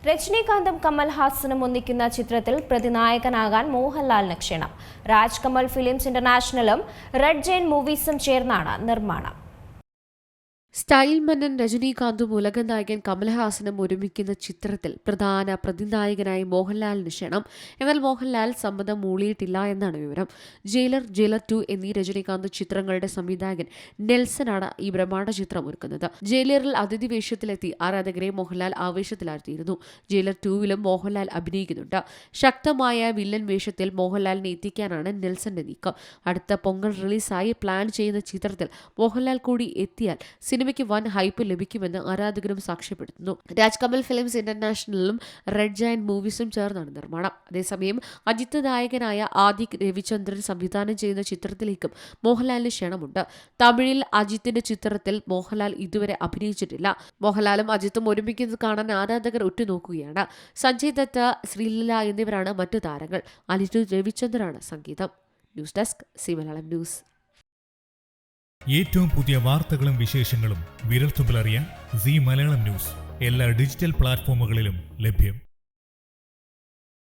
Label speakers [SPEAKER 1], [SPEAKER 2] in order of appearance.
[SPEAKER 1] രജനീകാന്തും കമൽഹാസനും ഒന്നിക്കുന്ന ചിത്രത്തിൽ പ്രതിനായകനാകാൻ മോഹൻലാലിന് ക്ഷണം. രാജ് കമൽ ഫിലിംസ് ഇന്റർനാഷണലും റെഡ് ജെയിന്റ് മൂവീസും ചേർന്നാണ് നിർമ്മാണം.
[SPEAKER 2] സ്റ്റൈൽ മന്നൻ രജനീകാന്തും ഉലകനായകൻ കമൽഹാസനും ഒരുമിക്കുന്ന ചിത്രത്തിൽ പ്രധാന പ്രതിനായകനായി മോഹൻലാലിന് ക്ഷണം. എന്നാൽ മോഹൻലാൽ സമ്മതം മൂളിയിട്ടില്ല എന്നാണ് വിവരം. ജയിലർ, ജയിലർ 2 എന്നീ രജനീകാന്ത് ചിത്രങ്ങളുടെ സംവിധായകൻ നെൽസനാണ് ഈ ബ്രഹ്മാണ്ഡ ചിത്രം ഒരുക്കുന്നത്. ജയിലറിൽ അതിഥി വേഷത്തിലെത്തി ആരാധകരെ മോഹൻലാൽ ആവേശത്തിലാഴ്ത്തിയിരുന്നു. ജയിലർ 2വിലും മോഹൻലാൽ അഭിനയിക്കുന്നുണ്ട്. ശക്തമായ വില്ലൻ വേഷത്തിൽ മോഹൻലാലിനെ എത്തിക്കാനാണ് നെൽസന്റെ നീക്കം. അടുത്ത പൊങ്കൽ റിലീസായി പ്ലാൻ ചെയ്യുന്ന ചിത്രത്തിൽ മോഹൻലാൽ കൂടി എത്തിയാൽ സിനിമയ്ക്ക് വൻ ഹൈപ്പ് ലഭിക്കുമെന്ന് ആരാധകരും സാക്ഷ്യപ്പെടുത്തുന്നു. രാജ് കമൽ ഫിലിംസ് ഇന്റർനാഷണലും റെഡ് ജയന്റ് മൂവീസും ചേർന്നാണ് നിർമ്മാണം. അതേസമയം അജിത്ത് നായകനായ ആദിക് രവിചന്ദ്രൻ സംവിധാനം ചെയ്യുന്ന ചിത്രത്തിലേക്കും മോഹൻലാലിന് ക്ഷണമുണ്ട്. തമിഴിൽ അജിത്തിന്റെ ചിത്രത്തിൽ മോഹൻലാൽ ഇതുവരെ അഭിനയിച്ചിട്ടില്ല. മോഹൻലാലും അജിത്തും ഒരുമിക്കുന്നത് കാണാൻ ആരാധകർ ഉറ്റുനോക്കുകയാണ്. സഞ്ജയ് ദത്ത്, ശ്രീലീല എന്നിവരാണ് മറ്റു താരങ്ങൾ. അനിരുദ്ധ് രവിചന്ദ്രനാണ് സംഗീതം. News desk C Malayalam news.
[SPEAKER 3] ഏറ്റവും പുതിയ വാർത്തകളും വിശേഷങ്ങളും വിരൽത്തുമ്പിലറിയാൻ സി മലയാളം ന്യൂസ് എല്ലാ ഡിജിറ്റൽ പ്ലാറ്റ്ഫോമുകളിലും ലഭ്യം.